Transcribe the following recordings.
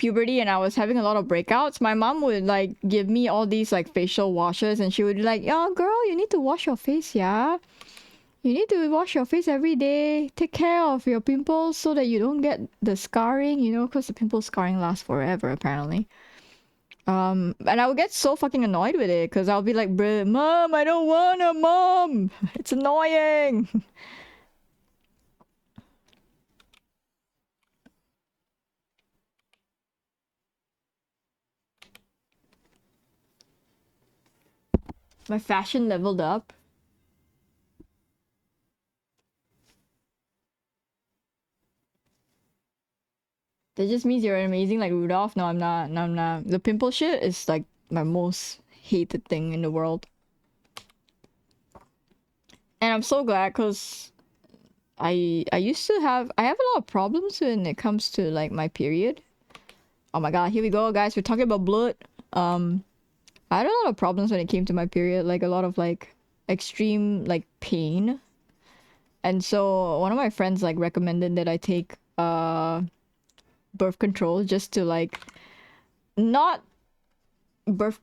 puberty and I was having a lot of breakouts, my mom would like give me all these like facial washes, and she would be like, "Oh, girl, you need to wash your face, yeah. You need to wash your face every day. Take care of your pimples so that you don't get the scarring, you know, because the pimple scarring lasts forever, apparently." And I would get so fucking annoyed with it because I'll be like, "Bruh, Mom, I don't wanna, Mom. It's annoying." My fashion leveled up. That just means you're amazing like Rudolph. No, I'm not. No, I'm not. The pimple shit is like my most hated thing in the world. And I'm so glad because I used to I have a lot of problems when it comes to like my period. Oh my god, here we go, guys. We're talking about blood. I had a lot of problems when it came to my period, like a lot of like extreme like pain. And so one of my friends like recommended that I take birth control just to like not birth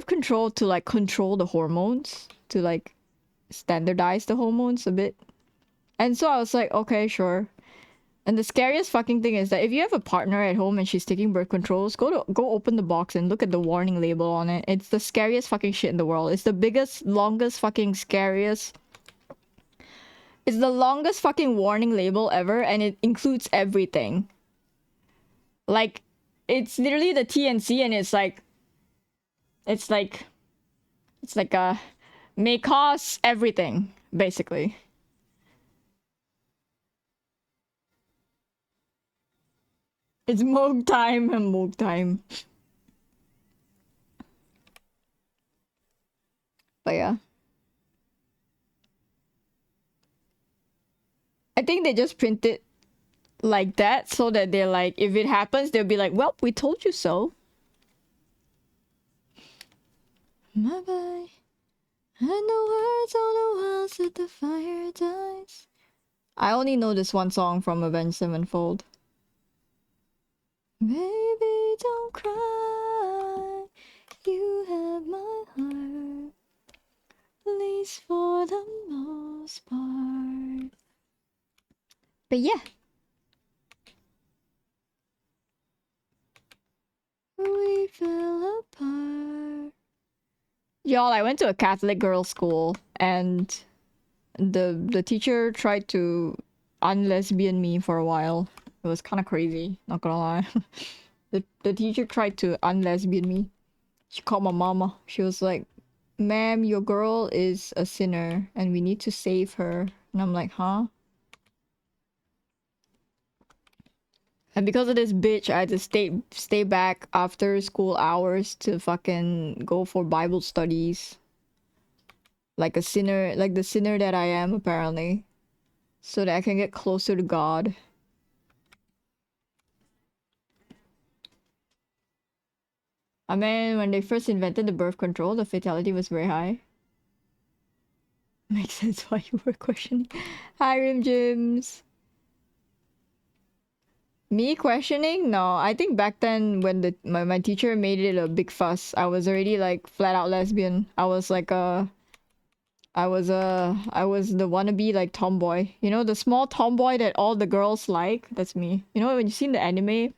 control to like control the hormones, to like standardize the hormones a bit. And so I was like, okay, sure. And the scariest fucking thing is that if you have a partner at home and she's taking birth controls, go open the box and look at the warning label on it. It's the scariest fucking shit in the world. It's the biggest, longest fucking scariest. It's the longest fucking warning label ever, and it includes everything. Like, it's literally the TNC, and it's like may cause everything basically. It's Moog time and Moog time. But yeah. I think they just print it like that so that they're like, if it happens, they'll be like, well, we told you so. Bye bye. And the words on the walls that the fire dies. I only know this one song from Avenged Sevenfold. Baby, don't cry. You have my heart. At least for the most part. But yeah. We fell apart. Y'all, I went to a Catholic girls' school and the teacher tried to unlesbian me for a while. It was kind of crazy, not gonna lie. The teacher tried to unlesbian me. She called my mama. She was like, "Ma'am, your girl is a sinner and we need to save her." And I'm like, "Huh?" And because of this bitch, I had to stay back after school hours to fucking go for Bible studies. Like a sinner, like the sinner that I am, apparently. So that I can get closer to God. I mean, when they first invented the birth control, the fatality was very high. Makes sense why you were questioning. Hi, Rim Gyms. Me questioning? No, I think back then when my teacher made it a big fuss, I was already like flat out lesbian. I was like I was the wannabe like tomboy. You know, the small tomboy that all the girls like? That's me. You know, when you see in the anime,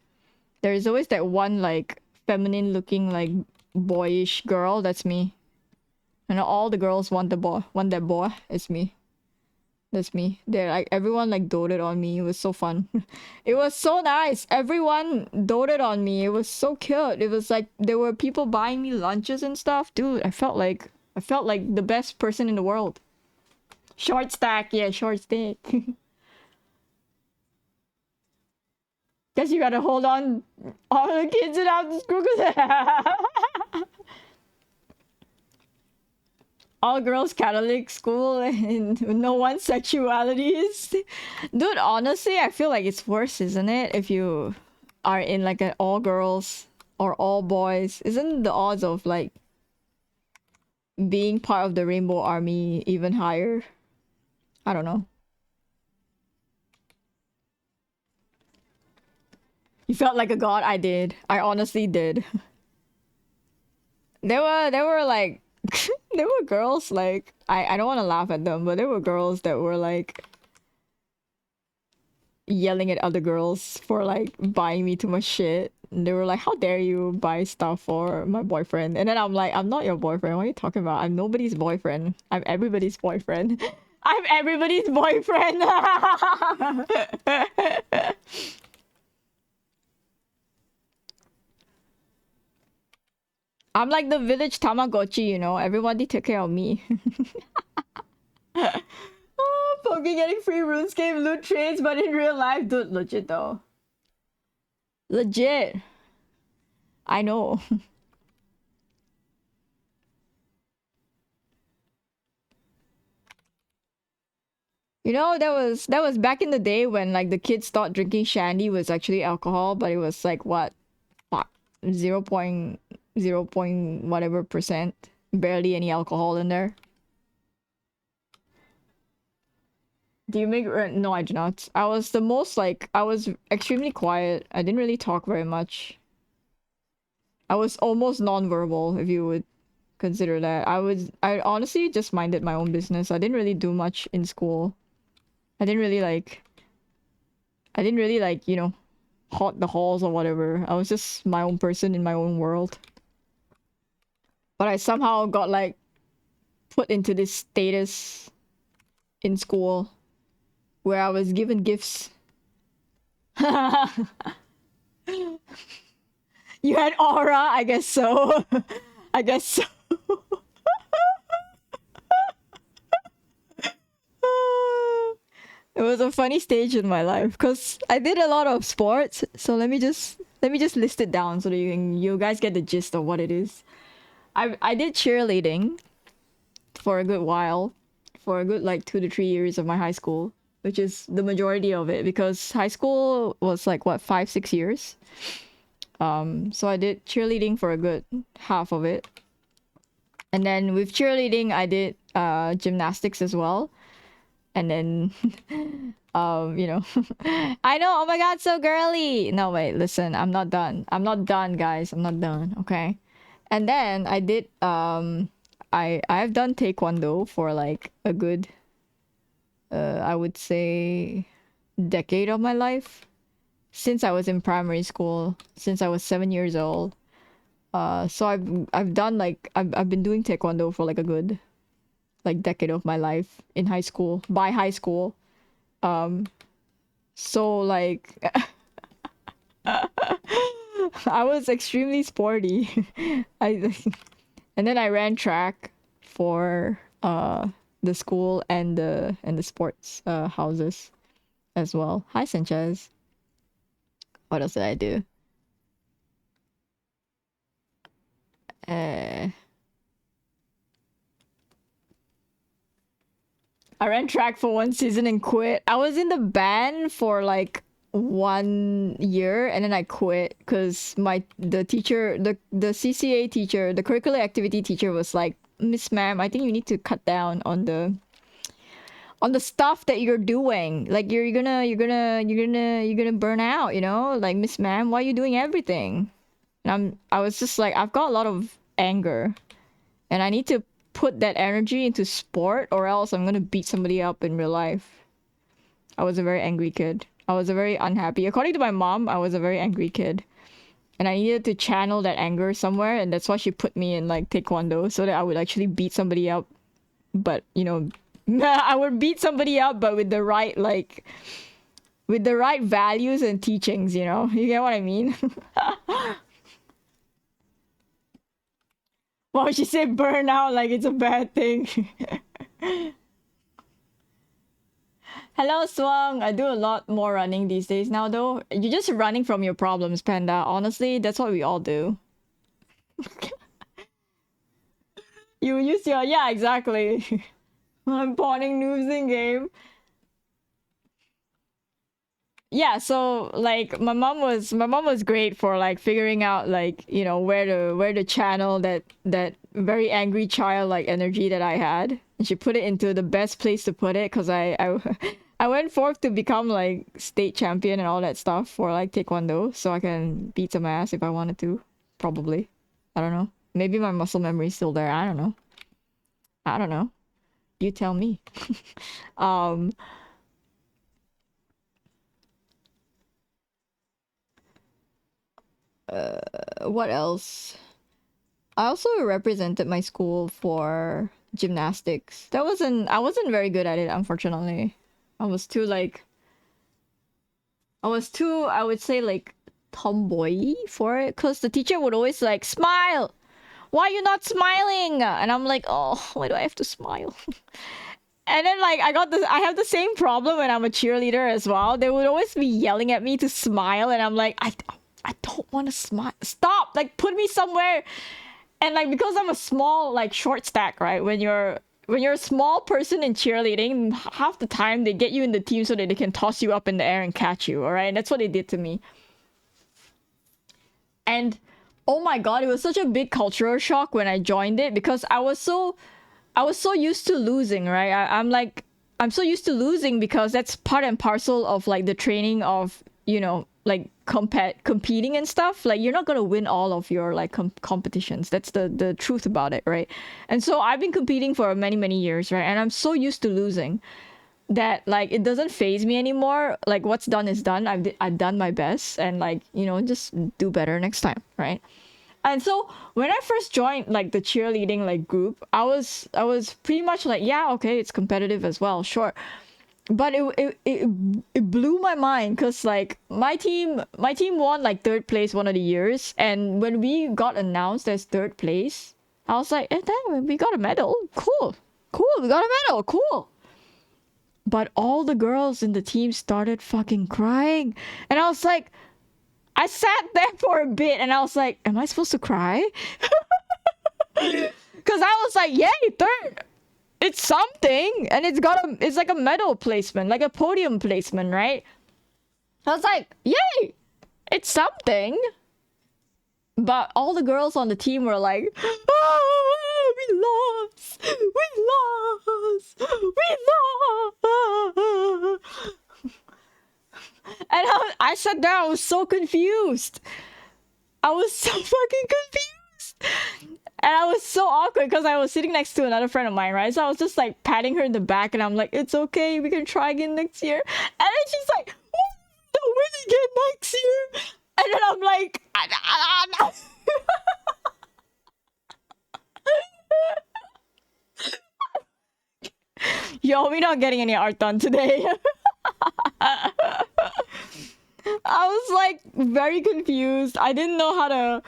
there is always that one like feminine looking like boyish girl. That's me. And all the girls want want that boy. It's me. That's me. They're like everyone like doted on me. It was so fun. It was so nice. Everyone doted on me. It was so cute. It was like there were people buying me lunches and stuff. Dude, I felt like the best person in the world. Short stack, yeah, short stack. Guess you gotta hold on all the kids in after school. All girls Catholic school and no one's sexualities. Dude, honestly, I feel like it's worse, isn't it? If you are in like an all girls or all boys, isn't the odds of like being part of the Rainbow Army even higher? I don't know. You felt like a god? I did. I honestly did. There were like there were girls like I don't want to laugh at them, but there were girls that were like yelling at other girls for like buying me too much shit. And they were like, "How dare you buy stuff for my boyfriend?" And then I'm like, "I'm not your boyfriend. What are you talking about? I'm nobody's boyfriend. I'm everybody's boyfriend. I'm everybody's boyfriend." I'm like the village Tamagotchi, you know. Everybody take care of me. Oh, Poki getting free RuneScape loot trades, but in real life, dude, legit though. Legit. I know. You know, that was back in the day when like the kids thought drinking shandy was actually alcohol, but it was like what, fuck, 0.0 whatever percent, barely any alcohol in there. Do you make no, I do not. I was the most like I was extremely quiet. I didn't really talk very much. I was almost non-verbal, if you would consider that. I honestly just minded my own business. I didn't really do much in school. I didn't really like I didn't really like, you know, haunt the halls or whatever. I was just my own person in my own world. But I somehow got like put into this status in school where I was given gifts. You had aura, I guess so. I guess so. It was a funny stage in my life because I did a lot of sports. So let me just list it down so that you guys get the gist of what it is. I did cheerleading for a good while, for a good like 2 to 3 years of my high school, which is the majority of it because high school was like what 5 6 years. So I did cheerleading for a good half of it, and then with cheerleading I did gymnastics as well, and then you know, I know. Oh my god, so girly. No, wait, listen, I'm not done. I'm not done, guys. I'm not done. Okay, and then I did I've done taekwondo for like a good I would say decade of my life since I was in primary school, since I was 7 years old. So I've done like I've been doing taekwondo for like a good like decade of my life in high school. By high school, so like I was extremely sporty. I and then I ran track for the school and the sports houses as well. Hi Sanchez. What else did I do? Uh, I ran track for 1 season and quit. I was in the band for like 1 year and then I quit because the teacher, the CCA teacher, the curricular activity teacher was like, "Miss Ma'am, I think you need to cut down on the stuff that you're doing. Like you're gonna burn out, you know? Like, Miss Ma'am, why are you doing everything?" And I was just like, I've got a lot of anger and I need to put that energy into sport or else I'm gonna beat somebody up in real life. I was a very angry kid. I was a very unhappy. According to my mom, I was a very angry kid. And I needed to channel that anger somewhere, and that's why she put me in like taekwondo so that I would actually beat somebody up. But, you know, I would beat somebody up but with the right with the right values and teachings, you know? You get what I mean? Well, she said burn out like it's a bad thing. Hello, Swang. I do a lot more running these days now, though. You're just running from your problems, Panda. Honestly, that's what we all do. You use your... Yeah, exactly. I'm pawning noobs in game. Yeah, so like my mom was great for like figuring out like, you know, where to channel that very angry child like energy that I had. And she put it into the best place to put it because I I went forth to become like state champion and all that stuff for like taekwondo, so I can beat some ass if I wanted to. Probably. I don't know. Maybe my muscle memory is still there. I don't know. I don't know. You tell me. um what else? I also represented my school for gymnastics. I wasn't very good at it, unfortunately. I was too like I would say like tomboy for it cuz the teacher would always like smile. Why are you not smiling? And I'm like, "Oh, why do I have to smile?" And then like I have the same problem when I'm a cheerleader as well. They would always be yelling at me to smile and I'm like, I don't want to smile. Stop. Like put me somewhere. And like because I'm a small like short stack, right? When you're a small person in cheerleading, half the time they get you in the team so that they can toss you up in the air and catch you, all right? And that's what they did to me. And oh my god, it was such a big cultural shock when I joined it because I was so used to losing, right? I'm like I'm so used to losing because that's part and parcel of like the training of, like competing and stuff. Like you're not gonna win all of your like competitions. That's the truth about it, right? And so I've been competing for many years, right? And I'm so used to losing that like it doesn't phase me anymore. Like what's done is done. I've done my best and like just do better next time, right? And so when I first joined like the cheerleading like group, I was pretty much like, yeah, okay, it's competitive as well, sure. But it blew my mind because like my team won like third place one of the years, and when we got announced as third place, I was like, damn, we got a medal, cool, cool, we got a medal, cool. But all the girls in the team started fucking crying, and I was like, I sat there for a bit and I was like, am I supposed to cry? Because I was like, yay, third. It's something. And it's like a medal placement, like a podium placement, right? I was like, yay, it's something. But all the girls on the team were like, oh, we lost. We lost. We lost. And I sat there, I was so confused. I was so fucking confused. And I was so awkward because I was sitting next to another friend of mine, right? So I was just like patting her in the back and I'm like, it's okay, we can try again next year. And then she's like, oh, no, win again next year. And then I'm like, yo, we're not getting any art done today. I was like very confused. I didn't know how to.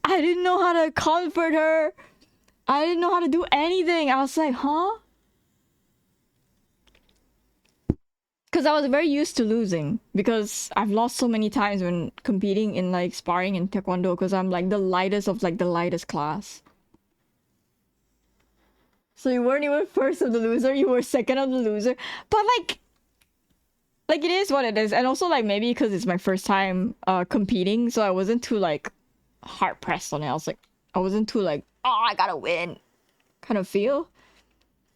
I didn't know how to comfort her. I didn't know how to do anything. I was like, huh? Because I was very used to losing. Because I've lost so many times when competing in like sparring in taekwondo. Because I'm like the lightest of like the lightest class. So you weren't even first of the loser. You were second of the loser. But like it is what it is. And also like maybe because it's my first time competing, so I wasn't too like hard pressed on it. I wasn't too like, oh, I gotta win kind of feel.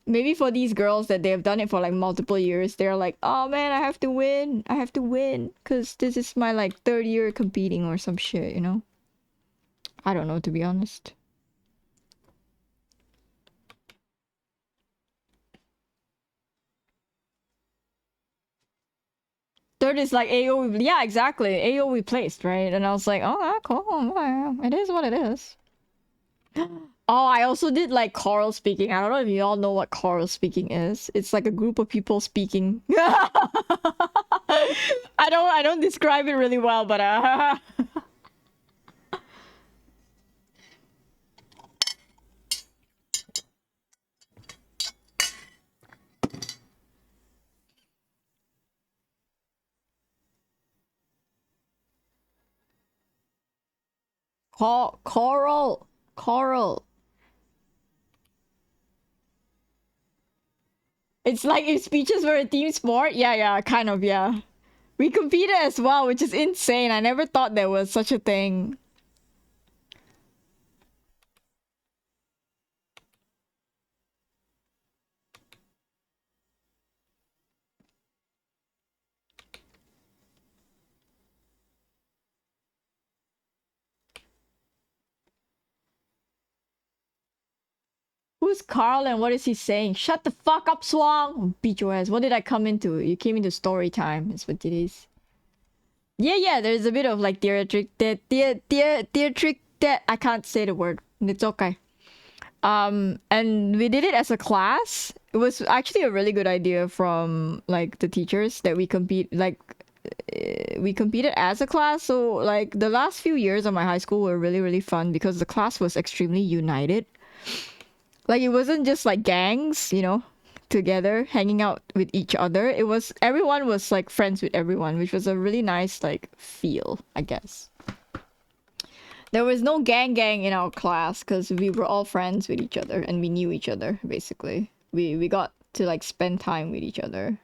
Maybe for these girls that they have done it for like multiple years, they're like, oh man, I have to win. I have to win because this is my like third year competing or some shit, you know? I don't know, to be honest. Third is like AO, yeah, exactly. AO we placed, right? And I was like, oh, cool. Well, it is what it is. Oh, I also did like choral speaking. I don't know if you all know what choral speaking is. It's like a group of people speaking. I don't describe it really well, but choral. It's like if speeches were a team sport. Yeah, yeah, kind of, yeah. We competed as well, which is insane. I never thought there was such a thing. Who's Carl and what is he saying? Shut the fuck up, Swang! Beat your ass. What did I come into? You came into story time. That's what it is. Yeah, there's a bit of like theatric that I can't say the word. It's okay. And we did it as a class. It was actually a really good idea from like the teachers that we competed as a class. So like the last few years of my high school were really fun because the class was extremely united. Like it wasn't just like gangs, together hanging out with each other. It was everyone was like friends with everyone, which was a really nice like feel, I guess. There was no gang in our class because we were all friends with each other and we knew each other basically. We got to like spend time with each other.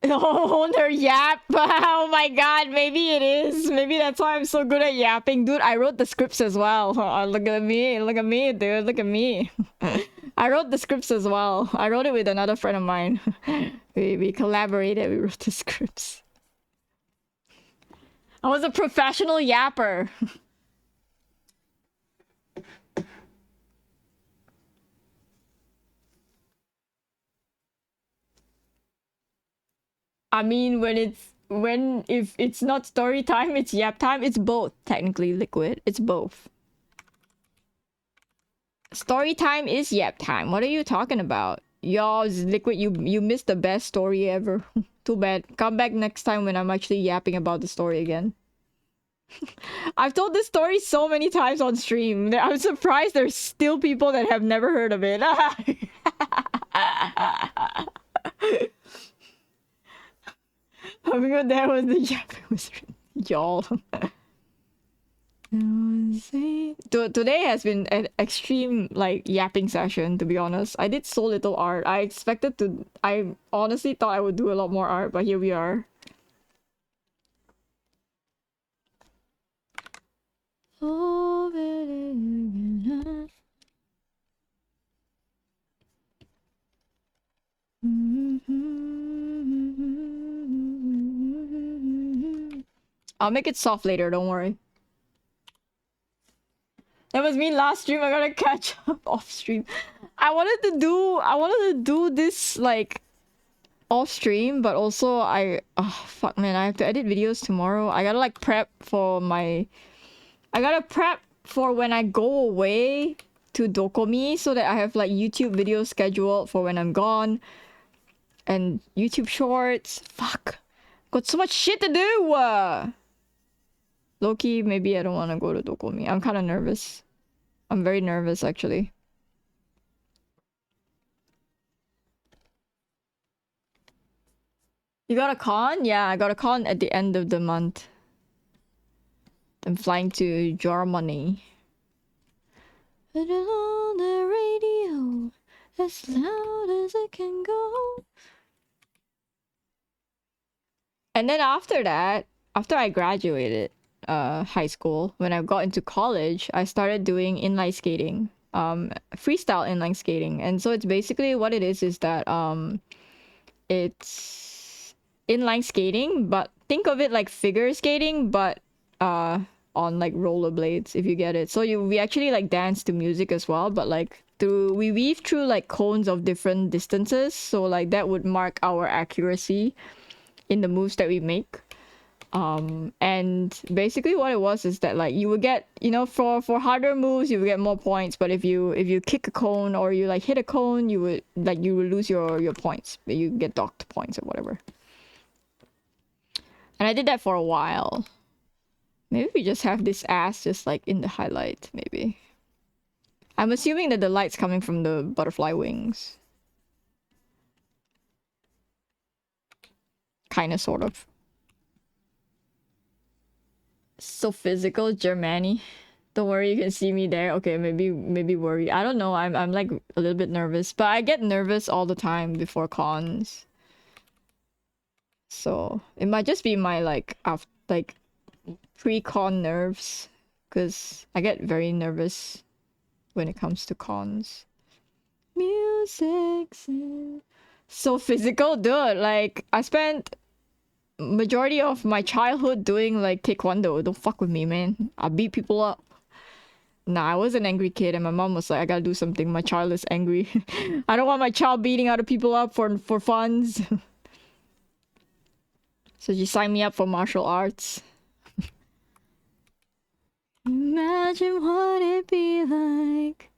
Oh, they're yap. Oh my god, maybe it is. Maybe that's why I'm so good at yapping. Dude, I wrote the scripts as well. Look at me, dude. Look at me. I wrote the scripts as well. I wrote it with another friend of mine. We collaborated, we wrote the scripts. I was a professional yapper. I mean, if it's not story time, it's yap time. It's both, technically, Liquid. It's both. Story time is yap time. What are you talking about? Y'all, Liquid, you missed the best story ever. Too bad. Come back next time when I'm actually yapping about the story again. I've told this story so many times on stream. I'm surprised there's still people that have never heard of it. Because that was the yapping was y'all. Today has been an extreme like yapping session, to be honest. I did so little art. I honestly thought I would do a lot more art, but here we are. I'll make it soft later, don't worry. That was me last stream. I gotta catch up off stream. I wanted to do this like off stream, but also oh fuck man, I have to edit videos tomorrow. I gotta like prep for when I go away to Dokomi so that I have like YouTube videos scheduled for when I'm gone. And YouTube shorts. Fuck. Got so much shit to do! Low-key, maybe I don't want to go to Dokomi. I'm kind of nervous. I'm very nervous, actually. You got a con? Yeah, I got a con at the end of the month. I'm flying to Germany. Put it on the radio as loud as it can go. And then after that, after I graduated high school, when I got into college, I started doing inline skating, freestyle inline skating. And so it's basically what it is that it's inline skating, but think of it like figure skating, but on like rollerblades, if you get it. So we actually like dance to music as well, but like we weave through like cones of different distances, so like that would mark our accuracy in the moves that we make. And basically what it was is that like you would get, for harder moves you would get more points, but if you kick a cone or you like hit a cone, you would lose your points, but you get docked points or whatever. And I did that for a while. Maybe we just have this ass just like in the highlight, maybe. I'm assuming that the light's coming from the butterfly wings. Kinda, sort of. So physical, Germany. Don't worry, you can see me there. Okay, maybe worry. I don't know. I'm like a little bit nervous, but I get nervous all the time before cons. So it might just be my like pre-con nerves, because I get very nervous when it comes to cons. Music's so physical, dude. Like I spent majority of my childhood doing like taekwondo. Don't fuck with me, man. I beat people up. Nah, I was an angry kid, and my mom was like, "I gotta do something. My child is angry. I don't want my child beating other people up for funds." So she signed me up for martial arts. Imagine what it'd be like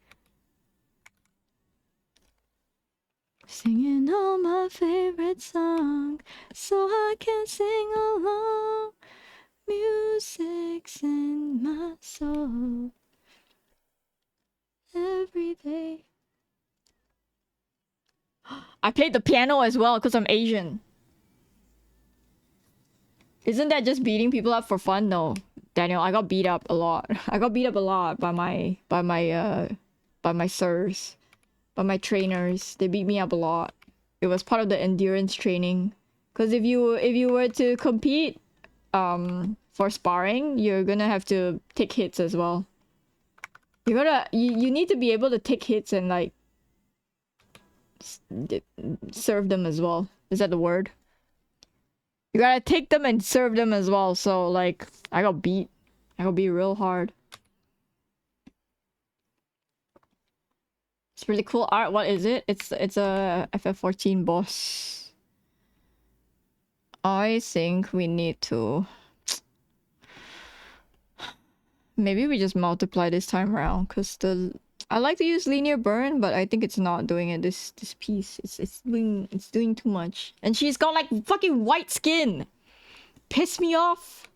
singing all my favorite songs, so I can sing along. Music's in my soul every day. I played the piano as well because I'm Asian. Isn't that just beating people up for fun? No, Daniel, I got beat up a lot. I got beat up a lot by my sirs, by my trainers. They beat me up a lot. It was part of the endurance training. Cause if you were to compete, for sparring, you're gonna have to take hits as well. You need to be able to take hits and like serve them as well. Is that the word? You gotta take them and serve them as well. So like, I got beat real hard. It's really cool art. What is it? It's a FF14 boss. I think we need to. Maybe we just multiply this time around, cause I like to use linear burn, but I think it's not doing it this piece. It's doing too much. And she's got like fucking white skin. Piss me off.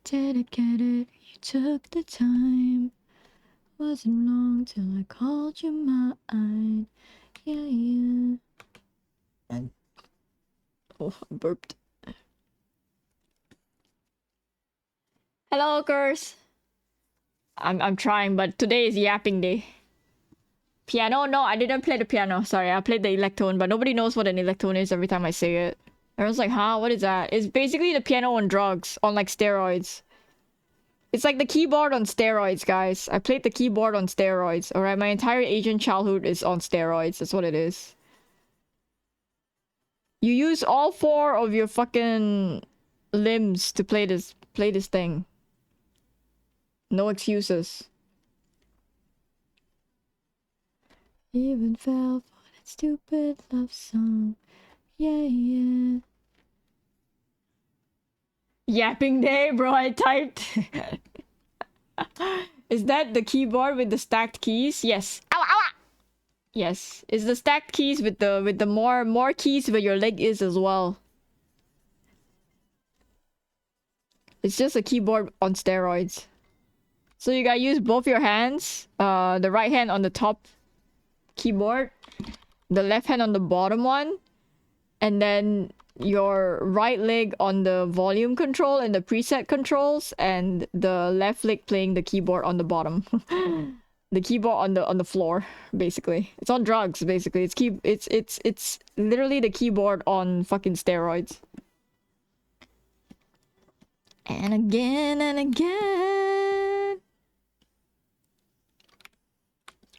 Dedicated, you took the time. Wasn't long till I called you mine. Yeah. And oh, I burped. Hello, Curse. I'm trying, but today is yapping day. Piano? No, I didn't play the piano. Sorry, I played the electone, but nobody knows what an electone is every time I say it. Everyone's like, huh? What is that? It's basically the piano on drugs, on like steroids. It's like the keyboard on steroids, guys. I played the keyboard on steroids, alright? My entire Asian childhood is on steroids. That's what it is. You use all 4 of your fucking limbs to play this thing. No excuses. Even fell for that stupid love song. Yeah. Yapping day, bro. I typed. Is that the keyboard with the stacked keys? Yes. Ow! Yes. It's the stacked keys with the more keys where your leg is as well. It's just a keyboard on steroids. So you gotta use both your hands. The right hand on the top keyboard, the left hand on the bottom one, and then your right leg on the volume control and the preset controls, and the left leg playing the keyboard on the bottom. The keyboard on the floor, basically. It's on drugs, basically. It's literally the keyboard on fucking steroids. And again and again.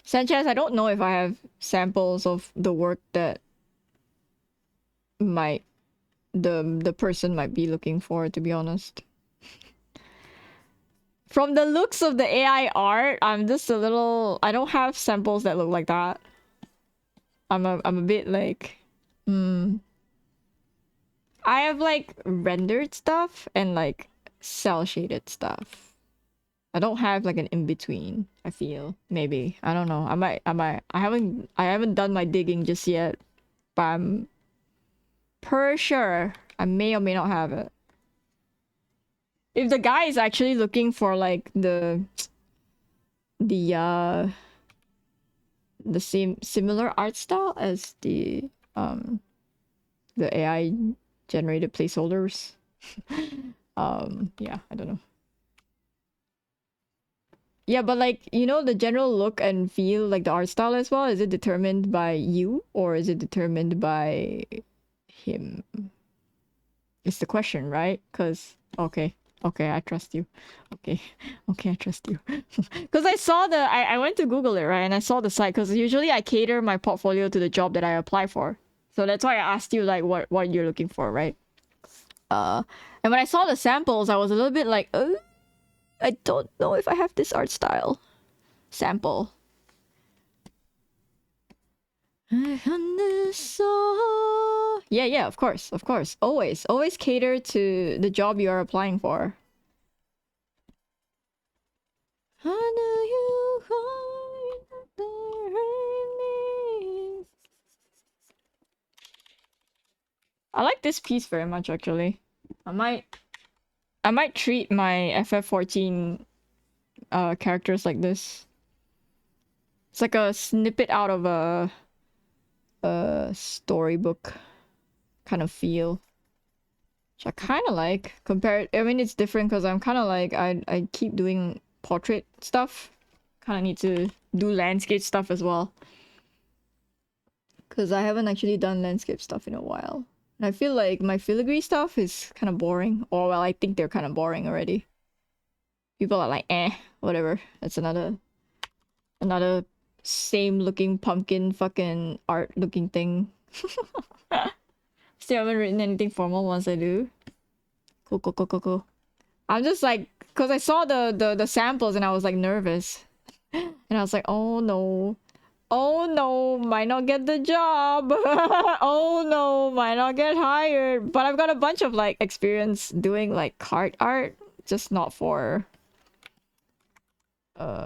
Sanchez, I don't know if I have samples of the work that the person might be looking for, to be honest. From the looks of the AI art, I'm just a little... I don't have samples that look like that. I'm a bit like... I have like rendered stuff and like cell shaded stuff. I don't have like an in-between, I feel. Maybe. I don't know. I might. I haven't done my digging just yet. But I'm per sure I may or may not have it. If the guy is actually looking for like the same similar art style as the AI generated placeholders. Yeah, I don't know. Yeah, but like, you know, the general look and feel, like the art style as well, is it determined by you or is it determined by him? It's the question, right? Because, okay. Okay, I trust you. Okay, okay, I trust you. Because I saw I went to Google it, right? And I saw the site, because usually I cater my portfolio to the job that I apply for. So that's why I asked you, like, what you're looking for, right? Uh, and when I saw the samples, I was a little bit like, I don't know if I have this art style. Sample. Yeah, yeah, of course, of course. Always cater to the job you are applying for. I know you find the rain. I like this piece very much, actually. I might treat my FF14 characters like this. It's like a snippet out of a storybook kind of feel. Which I kind of like. Compared, I mean, it's different because I'm kind of like, I keep doing portrait stuff. Kind of need to do landscape stuff as well. Because I haven't actually done landscape stuff in a while. And I feel like my filigree stuff is kind of boring. Or, well, I think they're kind of boring already. People are like, whatever. That's another same looking pumpkin fucking art looking thing. Still haven't written anything formal once I do. Cool. I'm just like, because I saw the samples and I was like nervous. And I was like, oh no. Oh no, might not get the job. Oh no, might not get hired. But I've got a bunch of like experience doing like card art. Just not for... yeah.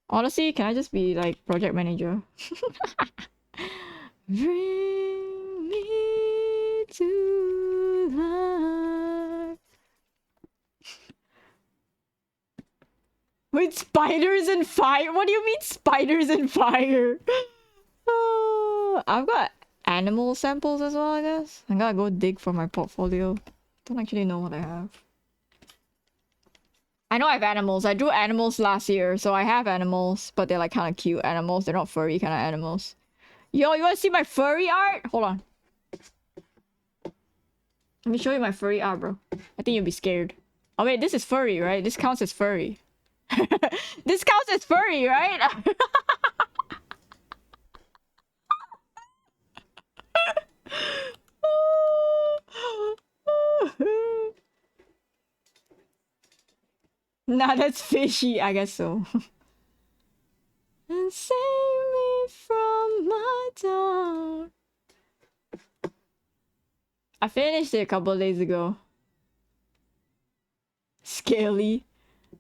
Honestly, can I just be like project manager? Bring me to life. With spiders and fire? What do you mean spiders and fire? I've got animal samples as well, I guess. I gotta go dig for my portfolio. Don't actually know what I have. I know I have animals. I drew animals last year, so I have animals, but they're like kind of cute animals. They're not furry kind of animals. Yo, you want to see my furry art? Hold on. Let me show you my furry art, bro. I think you'll be scared. Oh wait, this is furry, right? This counts as furry. This counts as furry, right? Nah, that's fishy. I guess so. And save me from my dawn. I finished it a couple of days ago. Scaly.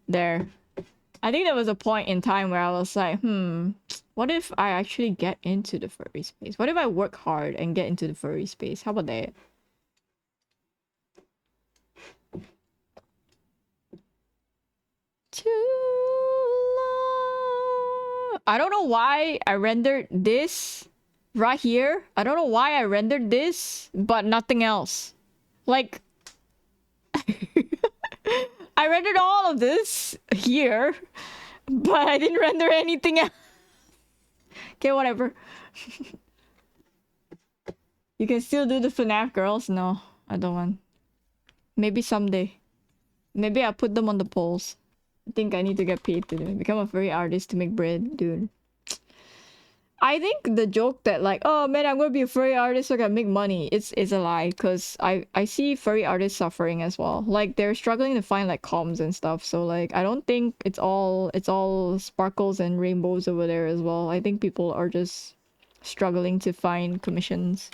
There. I think there was a point in time where I was like, what if I actually get into the furry space? What if I work hard and get into the furry space? How about that? I don't know why I rendered this right here. I don't know why I rendered this, but nothing else. Like, I rendered all of this here, but I didn't render anything else. Okay, whatever. You can still do the FNAF girls? No, I don't want. Maybe someday. Maybe I'll put them on the polls. I think I need to get paid to become a furry artist to make bread, dude. I think the joke that like, oh man, I'm gonna be a furry artist so I can make money, it's a lie, because I see furry artists suffering as well. Like they're struggling to find like comms and stuff. So like I don't think it's all sparkles and rainbows over there as well. I think people are just struggling to find commissions.